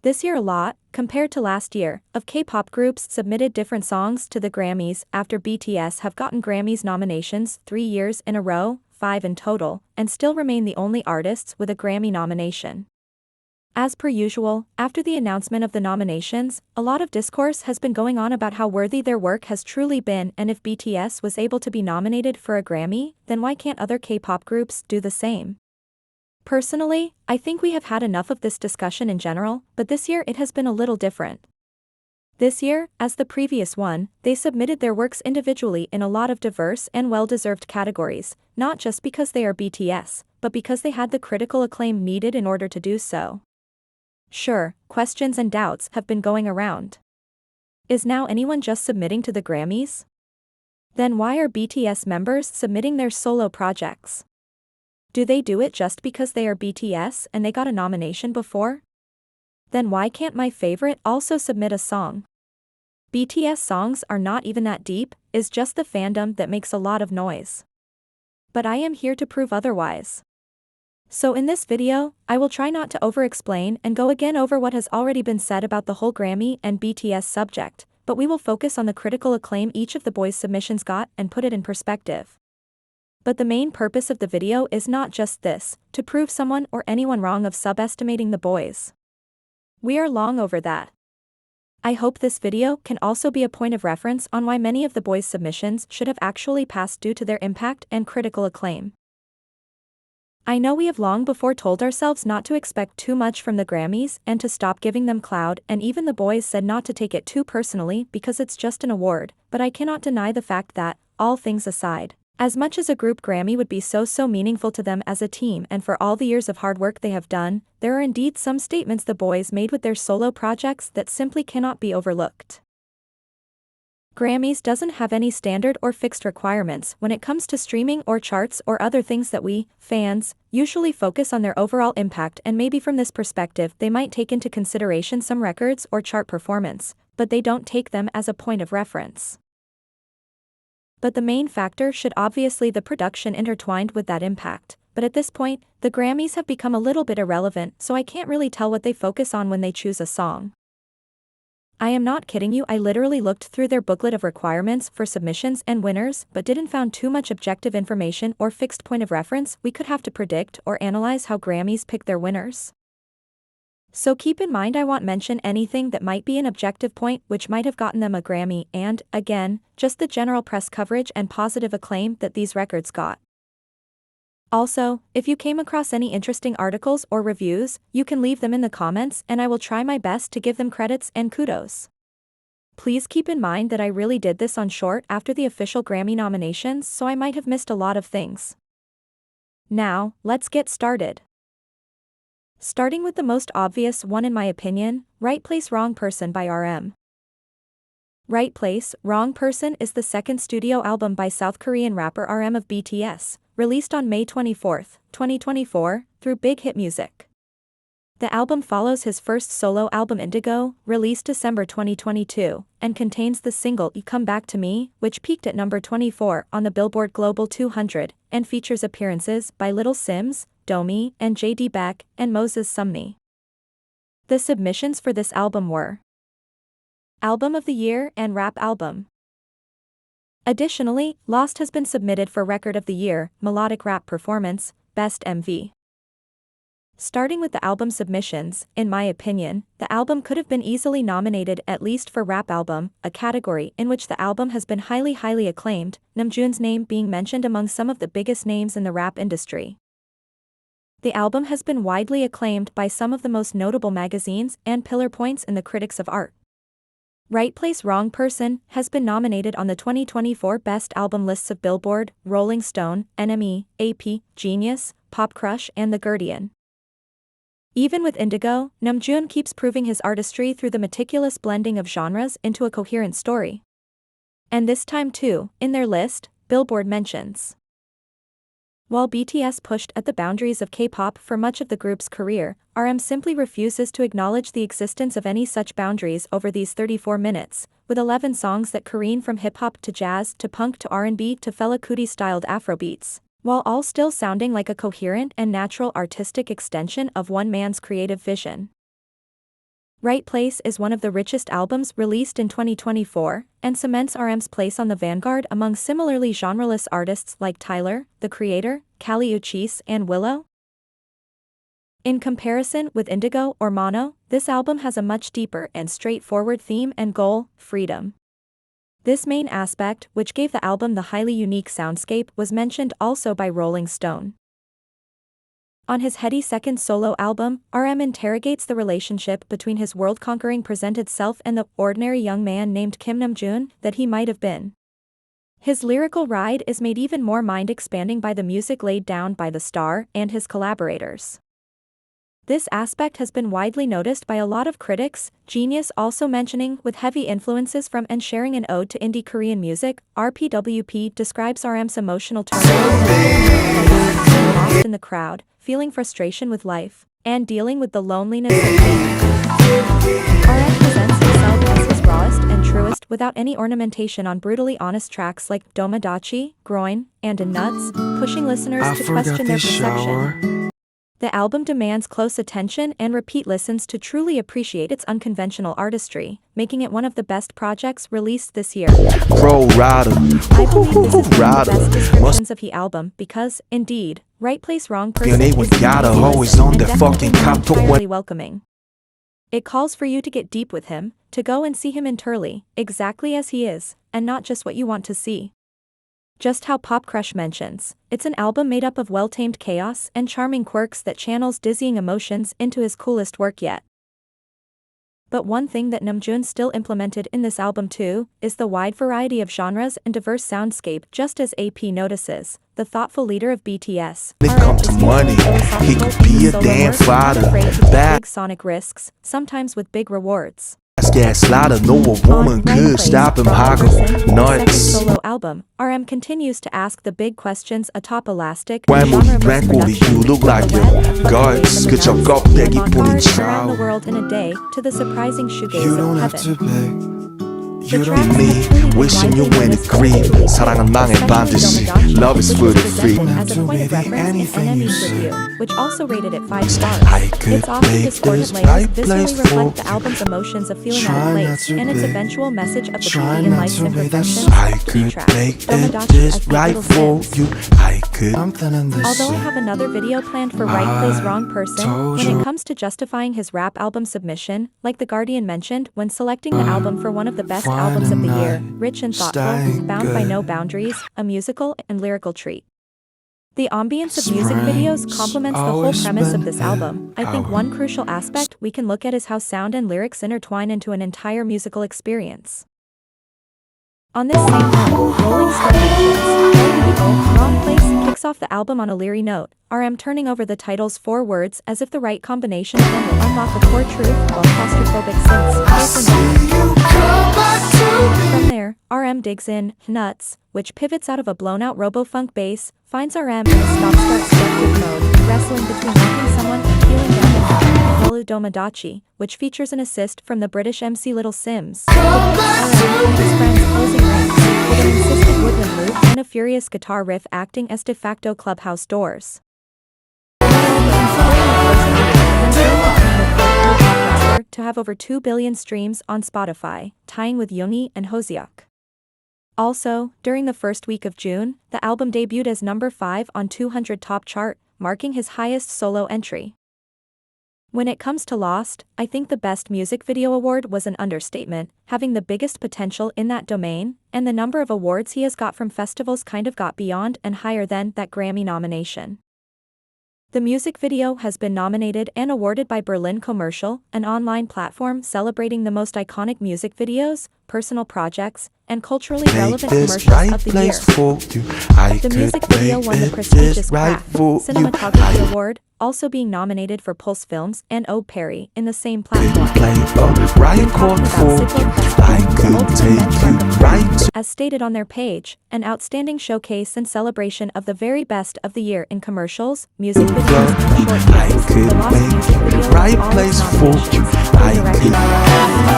This year a lot, compared to last year, of K-pop groups submitted different songs to the Grammys after BTS have gotten Grammys nominations 3 years in a row, 5 in total, and still remain the only artists with a Grammy nomination. As per usual, after the announcement of the nominations, a lot of discourse has been going on about how worthy their work has truly been, and if BTS was able to be nominated for a Grammy, then why can't other K-pop groups do the same? Personally, I think we have had enough of this discussion in general, but this year it has been a little different. This year, as the previous one, they submitted their works individually in a lot of diverse and well-deserved categories, not just because they are BTS, but because they had the critical acclaim needed in order to do so. Sure, questions and doubts have been going around. Is now anyone just submitting to the Grammys? Then why are BTS members submitting their solo projects? Do they do it just because they are BTS and they got a nomination before? Then why can't my favorite also submit a song? BTS songs are not even that deep, it's just the fandom that makes a lot of noise. But I am here to prove otherwise. So in this video, I will try not to over-explain and go again over what has already been said about the whole Grammy and BTS subject, but we will focus on the critical acclaim each of the boys' submissions got and put it in perspective. But the main purpose of the video is not just this, to prove someone or anyone wrong of subestimating the boys. We are long over that. I hope this video can also be a point of reference on why many of the boys' submissions should have actually passed due to their impact and critical acclaim. I know we have long before told ourselves not to expect too much from the Grammys and to stop giving them clout, and even the boys said not to take it too personally because it's just an award, but I cannot deny the fact that, all things aside, as much as a group Grammy would be so meaningful to them as a team and for all the years of hard work they have done, there are indeed some statements the boys made with their solo projects that simply cannot be overlooked. Grammys doesn't have any standard or fixed requirements when it comes to streaming or charts or other things that we, fans, usually focus on their overall impact, and maybe from this perspective they might take into consideration some records or chart performance, but they don't take them as a point of reference. But the main factor should obviously the production intertwined with that impact, but at this point, the Grammys have become a little bit irrelevant, so I can't really tell what they focus on when they choose a song. I am not kidding you, I literally looked through their booklet of requirements for submissions and winners but didn't found too much objective information or fixed point of reference we could have to predict or analyze how Grammys pick their winners. So keep in mind I won't mention anything that might be an objective point which might have gotten them a Grammy and, again, just the general press coverage and positive acclaim that these records got. Also, if you came across any interesting articles or reviews, you can leave them in the comments and I will try my best to give them credits and kudos. Please keep in mind that I really did this on short after the official Grammy nominations, so I might have missed a lot of things. Now, let's get started. Starting with the most obvious one in my opinion, Right Place Wrong Person by RM. Right Place, Wrong Person is the second studio album by South Korean rapper RM of BTS, released on May 24, 2024, through Big Hit Music. The album follows his first solo album Indigo, released December 2022, and contains the single You Come Back to Me, which peaked at number 24 on the Billboard Global 200, and features appearances by Little Sims, Domi, and JD Beck, and Moses Sumney. The submissions for this album were Album of the Year and Rap Album. Additionally, Lost has been submitted for Record of the Year, Melodic Rap Performance, Best MV. Starting with the album submissions, in my opinion, the album could have been easily nominated at least for Rap Album, a category in which the album has been highly acclaimed, Namjoon's name being mentioned among some of the biggest names in the rap industry. The album has been widely acclaimed by some of the most notable magazines and pillar points in the critics of art. Right Place Wrong Person has been nominated on the 2024 Best Album lists of Billboard, Rolling Stone, NME, AP, Genius, Pop Crush and The Guardian. Even with Indigo, Namjoon keeps proving his artistry through the meticulous blending of genres into a coherent story. And this time too, in their list, Billboard mentions. While BTS pushed at the boundaries of K-pop for much of the group's career, RM simply refuses to acknowledge the existence of any such boundaries over these 34 minutes, with 11 songs that careen from hip-hop to jazz to punk to R&B to Fela Kuti-styled Afrobeats, while all still sounding like a coherent and natural artistic extension of one man's creative vision. Right Place is one of the richest albums released in 2024, and cements RM's place on the vanguard among similarly genreless artists like Tyler, The Creator, Kali Uchis, and Willow. In comparison with Indigo or Mono, this album has a much deeper and straightforward theme and goal: freedom. This main aspect, which gave the album the highly unique soundscape, was mentioned also by Rolling Stone. On his heady second solo album, RM interrogates the relationship between his world-conquering presented self and the ordinary young man named Kim Namjoon that he might have been. His lyrical ride is made even more mind-expanding by the music laid down by the star and his collaborators. This aspect has been widely noticed by a lot of critics, Genius also mentioning with heavy influences from and sharing an ode to indie Korean music. RPWP describes RM's emotional turmoil lost in the crowd, feeling frustration with life, and dealing with the loneliness of being. RM presents himself as his rawest and truest without any ornamentation on brutally honest tracks like Domadachi, Groin, and In Nuts, pushing listeners to question their perception. The album demands close attention and repeat listens to truly appreciate its unconventional artistry, making it one of the best projects released this year. Pro rider. I believe this is one of the best descriptions of the album because, indeed, Right Place Wrong Person is always on the fucking entirely welcoming. It calls for you to get deep with him, to go and see him entirely, exactly as he is, and not just what you want to see. Just how Pop Crush mentions, it's an album made up of well-tamed chaos and charming quirks that channels dizzying emotions into his coolest work yet. But one thing that Namjoon still implemented in this album too, is the wide variety of genres and diverse soundscape. Just as AP notices, the thoughtful leader of BTS, When it comes to money, he could be a damn fighter. Big sonic risks, sometimes with big rewards. Gaslighter, no a woman could stop him. Hoggle nuts. Solo album, RM continues to ask the big questions atop elastic Why would you rank all you look like your guards? Good job, got baggy pulling around the world in a day to the surprising shoegaze of heaven. You don't me, wishing you win a grief. 사랑은 망해 반드시. Love is for the free. As a point of reference, in NME's review, which also rated it 5 stars, I could its often make discordant this layers right viscerally place reflect for the album's emotions of feeling out Try of not place, to and its be. eventual message of the Try beauty in not life's to be imperfections. I Key could track, make it Domadachi just as right Little for Sims. you. I could. Although I have another video planned for Right Place Wrong Person, told when you. it comes to justifying his rap album submission, like The Guardian mentioned when selecting the album for one of the best albums of the year, rich and thoughtful, bound by no boundaries, a musical and lyrical treat. The ambience of music videos complements the whole premise of this album. I think one crucial aspect we can look at is how sound and lyrics intertwine into an entire musical experience. On this same note, Rolling Stone mentions, Wrong Place kicks off the album on a leery note, RM turning over the title's 4 words as if the right combination of them will unlock a core truth while claustrophobic synths. From there, RM digs in, Nuts, which pivots out of a blown-out robo-funk bass, finds RM in a stop-start skeptic mode, wrestling between liking someone and feeling down in Holu Domadachi, which features an assist from the British MC Little Sims. RM and his friends closing ranks, with an insistent woodwind loop and a furious guitar riff acting as de facto clubhouse doors. To have over 2 billion streams on Spotify, tying with Yoongi and Hoseok. Also, during the first week of June, the album debuted as number 5 on 200 Top chart, marking his highest solo entry. When it comes to Lost, I think the Best Music Video award was an understatement, having the biggest potential in that domain, and the number of awards he has got from festivals kind of got beyond and higher than that Grammy nomination. The music video has been nominated and awarded by Berlin Commercial, an online platform celebrating the most iconic music videos, personal projects, and culturally relevant commercials of the year. The music video won the prestigious Craft Cinematography Award, also being nominated for Pulse Films and O. Perry in the same platform. As stated on their page, an outstanding showcase and celebration of the very best of the year in commercials, music videos, and short films. The Lost music video right all place its for nominations, you. direction, last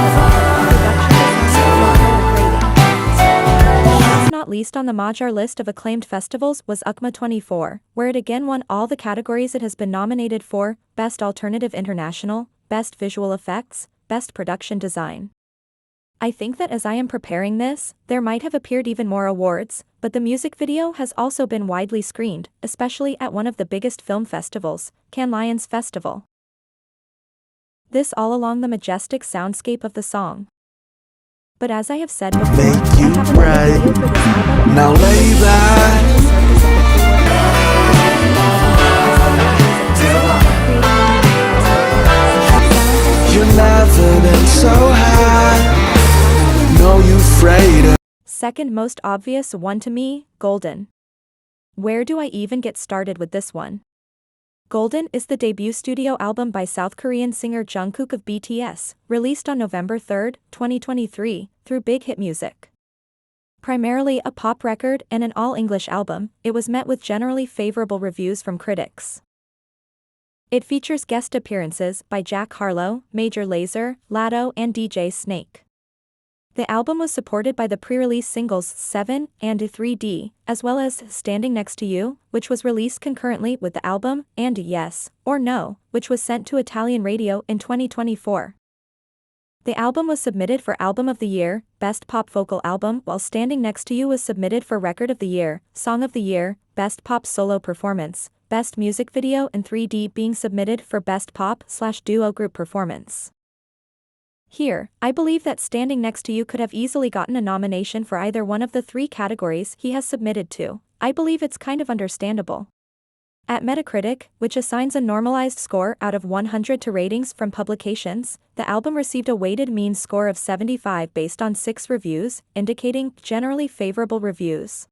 not least on the Magyar list of acclaimed festivals was UCMA 24, where it again won all the categories it has been nominated for: Best Alternative International, Best Visual Effects, Best Production Design. I think that as I am preparing this, there might have appeared even more awards, but the music video has also been widely screened, especially at one of the biggest film festivals, Cannes Lions Festival. This all along the majestic soundscape of the song. But as I have said before, Make you I have another video for this album. Now lay back. You've never been so high. No, you afraid. Second most obvious one to me, Golden. Where do I even get started with this one? Golden is the debut studio album by South Korean singer Jungkook of BTS, released on November 3, 2023, through Big Hit Music. Primarily a pop record and an all-English album, it was met with generally favorable reviews from critics. It features guest appearances by Jack Harlow, Major Lazer, Latto and DJ Snake. The album was supported by the pre-release singles 7 and 3D, as well as Standing Next to You, which was released concurrently with the album, and Yes or No, which was sent to Italian radio in 2024. The album was submitted for Album of the Year, Best Pop Vocal Album, while Standing Next to You was submitted for Record of the Year, Song of the Year, Best Pop Solo Performance, Best Music Video and 3D being submitted for Best Pop/Duo Group Performance. Here, I believe that Standing Next to You could have easily gotten a nomination for either one of the 3 categories he has submitted to. I believe it's kind of understandable. At Metacritic, which assigns a normalized score out of 100 to ratings from publications, the album received a weighted mean score of 75 based on 6 reviews, indicating generally favorable reviews.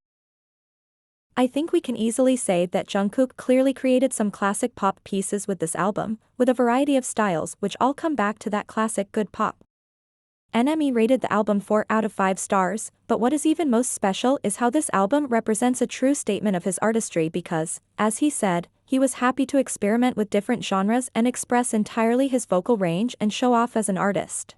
I think we can easily say that Jungkook clearly created some classic pop pieces with this album, with a variety of styles which all come back to that classic good pop. NME rated the album 4 out of 5 stars, but what is even most special is how this album represents a true statement of his artistry because, as he said, he was happy to experiment with different genres and express entirely his vocal range and show off as an artist.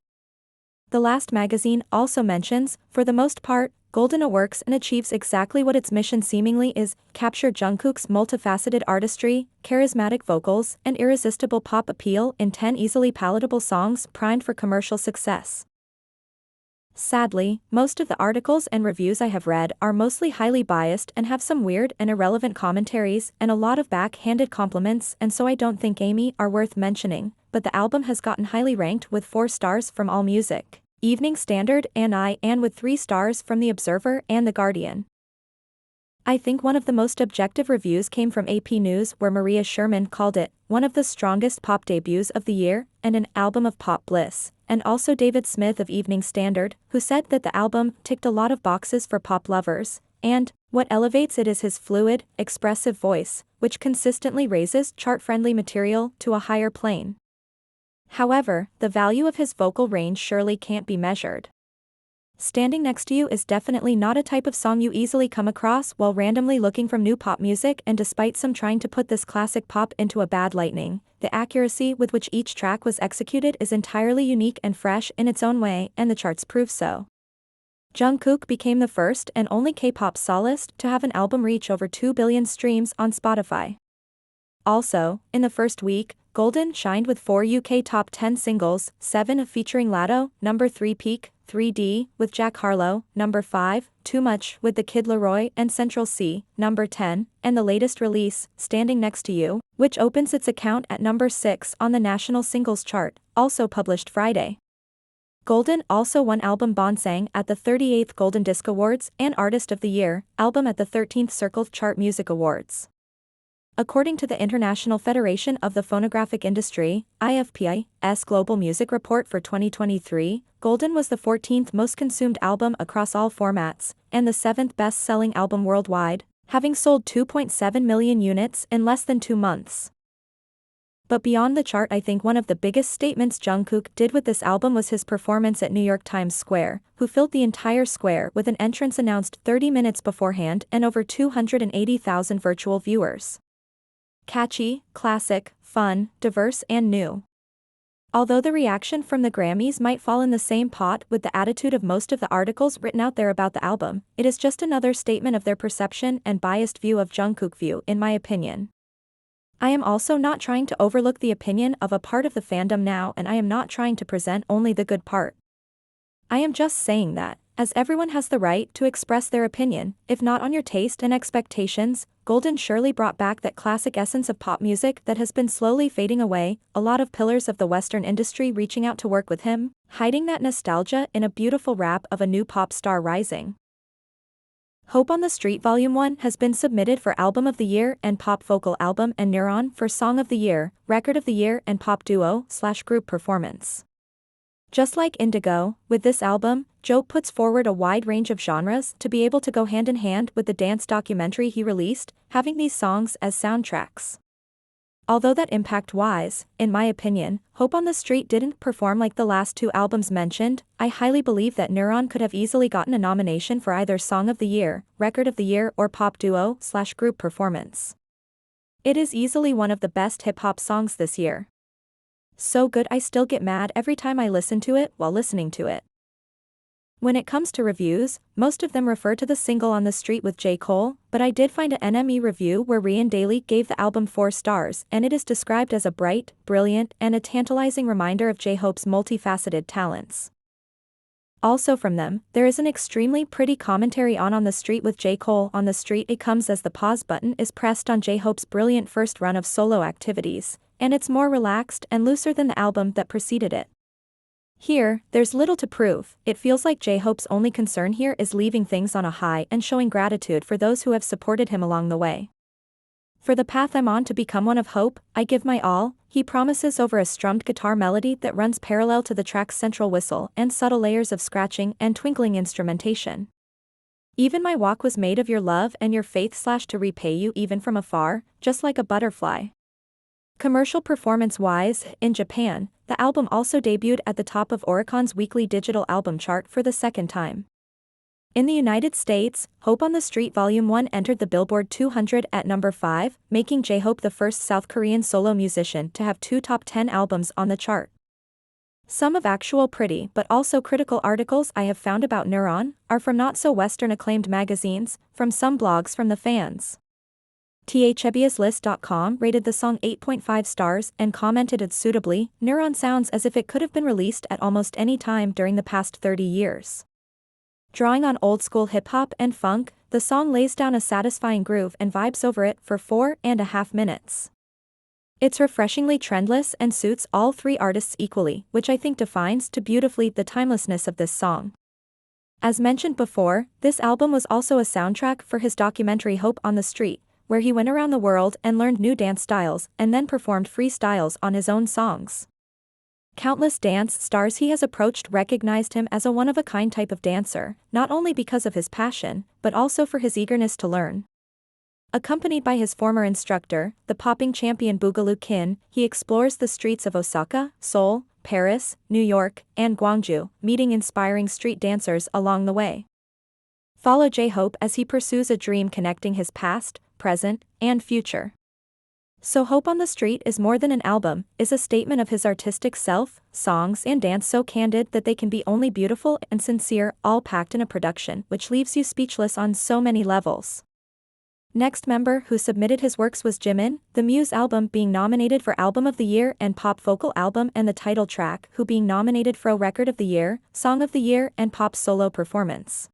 The Last magazine also mentions, for the most part, Golden works and achieves exactly what its mission seemingly is, capture Jungkook's multifaceted artistry, charismatic vocals, and irresistible pop appeal in 10 easily palatable songs primed for commercial success. Sadly, most of the articles and reviews I have read are mostly highly biased and have some weird and irrelevant commentaries and a lot of backhanded compliments, and so I don't think any are worth mentioning, but the album has gotten highly ranked with 4 stars from AllMusic, Evening Standard and with 3 stars from The Observer and The Guardian. I think one of the most objective reviews came from AP News where Maria Sherman called it one of the strongest pop debuts of the year and an album of pop bliss, and also David Smith of Evening Standard, who said that the album ticked a lot of boxes for pop lovers, and what elevates it is his fluid, expressive voice, which consistently raises chart-friendly material to a higher plane. However, the value of his vocal range surely can't be measured. Standing Next to You is definitely not a type of song you easily come across while randomly looking for new pop music, and despite some trying to put this classic pop into a bad lighting, the accuracy with which each track was executed is entirely unique and fresh in its own way, and the charts prove so. Jungkook became the first and only K-pop soloist to have an album reach over 2 billion streams on Spotify. Also, in the first week, Golden shined with 4 UK top 10 singles, 7 featuring Latto, number 3 Peak, 3D, with Jack Harlow, number 5, Too Much, with The Kid Laroi and Central C, number 10, and the latest release, Standing Next to You, which opens its account at number 6 on the national singles chart, also published Friday. Golden also won Album Bonsang at the 38th Golden Disc Awards and Artist of the Year, Album at the 13th Circle Chart Music Awards. According to the International Federation of the Phonographic Industry, IFPI's Global Music Report for 2023, Golden was the 14th most consumed album across all formats, and the 7th best-selling album worldwide, having sold 2.7 million units in less than 2 months. But beyond the chart, I think one of the biggest statements Jungkook did with this album was his performance at New York Times Square, who filled the entire square with an entrance announced 30 minutes beforehand and over 280,000 virtual viewers. Catchy, classic, fun, diverse and new. Although the reaction from the Grammys might fall in the same pot with the attitude of most of the articles written out there about the album, it is just another statement of their perception and biased view of Jungkook view in my opinion. I am also not trying to overlook the opinion of a part of the fandom now, and I am not trying to present only the good part. I am just saying that, as everyone has the right to express their opinion, if not on your taste and expectations, Golden surely brought back that classic essence of pop music that has been slowly fading away, a lot of pillars of the Western industry reaching out to work with him, hiding that nostalgia in a beautiful rap of a new pop star rising. Hope on the Street Volume 1 has been submitted for Album of the Year and Pop Vocal Album, and Neuron for Song of the Year, Record of the Year and Pop Duo/Group Performance. Just like Indigo, with this album, jhope puts forward a wide range of genres to be able to go hand in hand with the dance documentary he released, having these songs as soundtracks. Although that impact-wise, in my opinion, Hope on the Street didn't perform like the last two albums mentioned, I highly believe that Neuron could have easily gotten a nomination for either Song of the Year, Record of the Year or Pop Duo/Group Performance. It is easily one of the best hip-hop songs this year. So good I still get mad every time I listen to it while listening to it. When it comes to reviews, most of them refer to the single On the Street with J. Cole, but I did find an NME review where Rian Daly gave the album 4 stars, and it is described as a bright, brilliant, and a tantalizing reminder of J-Hope's multifaceted talents. Also from them, there is an extremely pretty commentary on the Street with J. Cole. On the Street it comes as the pause button is pressed on J-Hope's brilliant first run of solo activities, and it's more relaxed and looser than the album that preceded it. Here, there's little to prove, it feels like J-Hope's only concern here is leaving things on a high and showing gratitude for those who have supported him along the way. For the path I'm on to become one of Hope, I give my all, he promises over a strummed guitar melody that runs parallel to the track's central whistle and subtle layers of scratching and twinkling instrumentation. Even my walk was made of your love and your faith/to repay you even from afar, just like a butterfly. Commercial performance-wise, in Japan, the album also debuted at the top of Oricon's weekly digital album chart for the second time. In the United States, Hope on the Street Volume 1 entered the Billboard 200 at number 5, making J-Hope the first South Korean solo musician to have 2 top 10 albums on the chart. Some of actual pretty but also critical articles I have found about Neuron are from not-so-Western acclaimed magazines, from some blogs from the fans. TheChebiasList.com rated the song 8.5 stars and commented it suitably, Neuron sounds as if it could have been released at almost any time during the past 30 years. Drawing on old-school hip-hop and funk, the song lays down a satisfying groove and vibes over it for 4.5 minutes. It's refreshingly trendless and suits all 3 artists equally, which I think defines too beautifully the timelessness of this song. As mentioned before, this album was also a soundtrack for his documentary Hope on the Street, where he went around the world and learned new dance styles and then performed freestyles on his own songs. Countless dance stars he has approached recognized him as a one-of-a-kind type of dancer, not only because of his passion, but also for his eagerness to learn. Accompanied by his former instructor, the popping champion Boogaloo Kin, he explores the streets of Osaka, Seoul, Paris, New York, and Gwangju, meeting inspiring street dancers along the way. Follow J-Hope as he pursues a dream connecting his past, present, and future. So Hope on the Street is more than an album, is a statement of his artistic self, songs and dance so candid that they can be only beautiful and sincere, all packed in a production which leaves you speechless on so many levels. Next member who submitted his works was Jimin, the Muse album being nominated for Album of the Year and Pop Vocal Album, and the title track who being nominated for a Record of the Year, Song of the Year and Pop Solo Performance.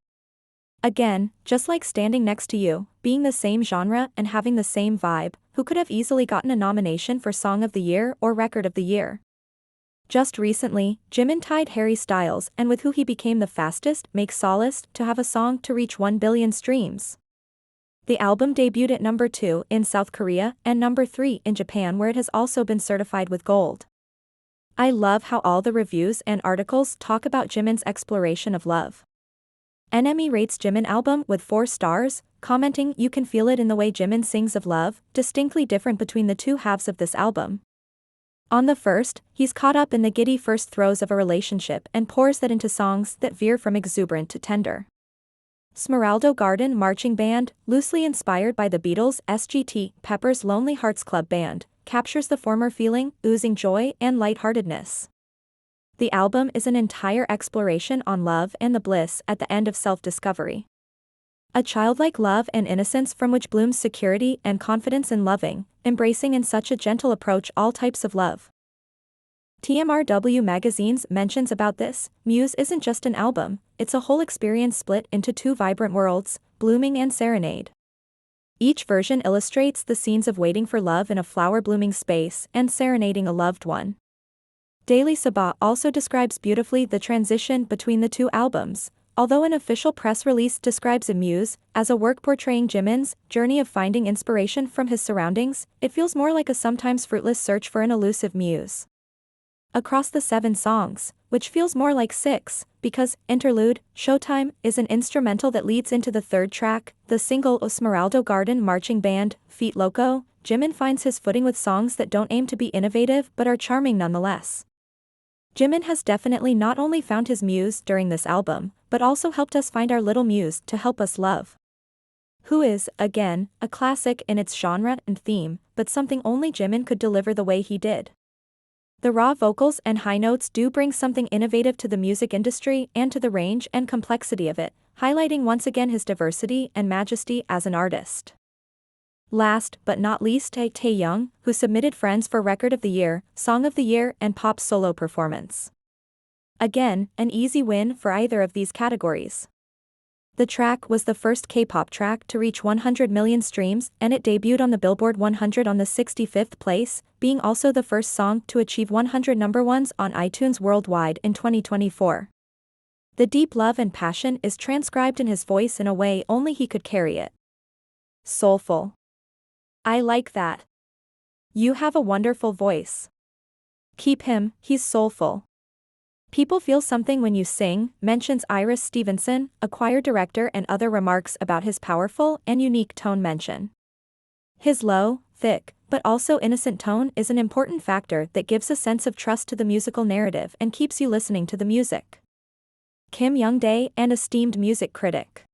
Again, just like Standing Next to You, being the same genre and having the same vibe, who could have easily gotten a nomination for Song of the Year or Record of the Year. Just recently, Jimin tied Harry Styles and with who he became the fastest, Make Solace, to have a song to reach 1 billion streams. The album debuted at number 2 in South Korea and number 3 in Japan, where it has also been certified with gold. I love how all the reviews and articles talk about Jimin's exploration of love. NME rates Jimin album with 4 stars, commenting, "You can feel it in the way Jimin sings of love, distinctly different between the 2 halves of this album. On the first, he's caught up in the giddy first throes of a relationship and pours that into songs that veer from exuberant to tender. Smeraldo Garden Marching Band, loosely inspired by the Beatles' Sgt. Pepper's Lonely Hearts Club Band, captures the former feeling, oozing joy and lightheartedness. The album is an entire exploration on love and the bliss at the end of self-discovery. A childlike love and innocence from which blooms security and confidence in loving, embracing in such a gentle approach all types of love. TMRW magazine's mentions about this, Muse isn't just an album, it's a whole experience split into two vibrant worlds, Blooming and Serenade. Each version illustrates the scenes of waiting for love in a flower-blooming space and serenading a loved one. Daily Sabah also describes beautifully the transition between the two albums, although an official press release describes a Muse as a work portraying Jimin's journey of finding inspiration from his surroundings. It feels more like a sometimes fruitless search for an elusive muse. Across the 7 songs, which feels more like 6, because Interlude, Showtime, is an instrumental that leads into the third track, the single Esmeralda Garden Marching Band, Feet Loco, Jimin finds his footing with songs that don't aim to be innovative but are charming nonetheless. Jimin has definitely not only found his muse during this album, but also helped us find our little muse to help us love. Who is, again, a classic in its genre and theme, but something only Jimin could deliver the way he did. The raw vocals and high notes do bring something innovative to the music industry and to the range and complexity of it, highlighting once again his diversity and majesty as an artist. Last but not least, Taehyung, who submitted Friends for Record of the Year, Song of the Year and Pop Solo Performance. Again, an easy win for either of these categories. The track was the first K-pop track to reach 100 million streams, and it debuted on the Billboard 100 on the 65th place, being also the first song to achieve 100 number ones on iTunes worldwide in 2024. The deep love and passion is transcribed in his voice in a way only he could carry it. Soulful. I like that. You have a wonderful voice. Keep him, he's soulful. People feel something when you sing, mentions Iris Stevenson, a choir director, and other remarks about his powerful and unique tone mention. His low, thick, but also innocent tone is an important factor that gives a sense of trust to the musical narrative and keeps you listening to the music. Kim Young-dae, an esteemed music critic.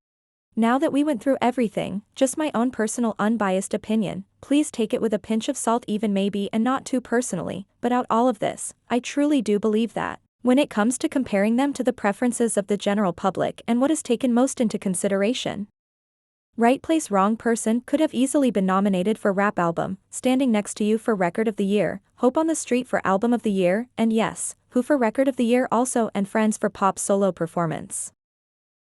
Now that we went through everything, just my own personal unbiased opinion, please take it with a pinch of salt, even maybe, and not too personally, but out all of this, I truly do believe that, when it comes to comparing them to the preferences of the general public and what is taken most into consideration. Right Place Wrong Person could have easily been nominated for Rap Album, Standing Next to You for Record of the Year, Hope on the Street for Album of the Year, and yes, Who for Record of the Year also, and Friends for Pop Solo Performance.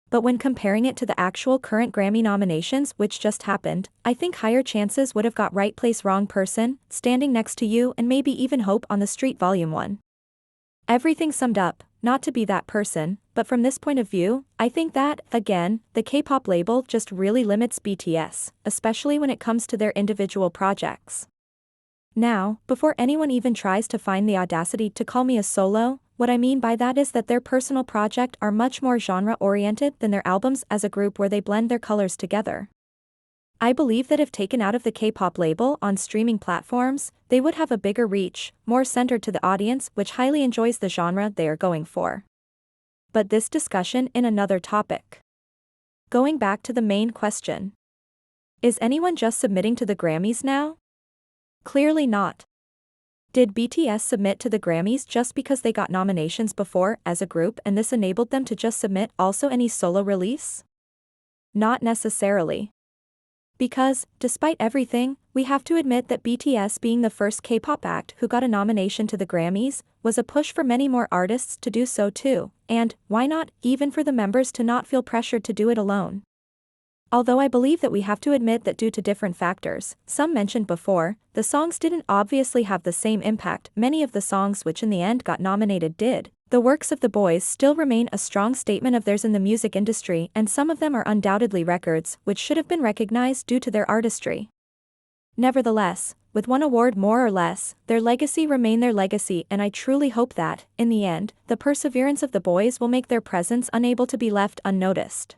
But when comparing it to the actual current Grammy nominations which just happened, I think higher chances would have got Right Place Wrong Person, Standing Next to You, and maybe even Hope on the Street Volume 1. Everything summed up, not to be that person, but from this point of view, I think that, again, the K-pop label just really limits BTS, especially when it comes to their individual projects. Now, before anyone even tries to find the audacity to call me a solo, what I mean by that is that their personal project are much more genre-oriented than their albums as a group where they blend their colors together. I believe that if taken out of the K-pop label on streaming platforms, they would have a bigger reach, more centered to the audience which highly enjoys the genre they are going for. But this discussion in another topic. Going back to the main question. Is anyone just submitting to the Grammys now? Clearly not. Did BTS submit to the Grammys just because they got nominations before as a group and this enabled them to just submit also any solo release? Not necessarily. Because, despite everything, we have to admit that BTS being the first K-pop act who got a nomination to the Grammys, was a push for many more artists to do so too, and, why not, even for the members to not feel pressured to do it alone. Although I believe that we have to admit that due to different factors, some mentioned before, the songs didn't obviously have the same impact many of the songs which in the end got nominated did, the works of the boys still remain a strong statement of theirs in the music industry, and some of them are undoubtedly records which should have been recognized due to their artistry. Nevertheless, with one award more or less, their legacy remain their legacy, and I truly hope that, in the end, the perseverance of the boys will make their presence unable to be left unnoticed.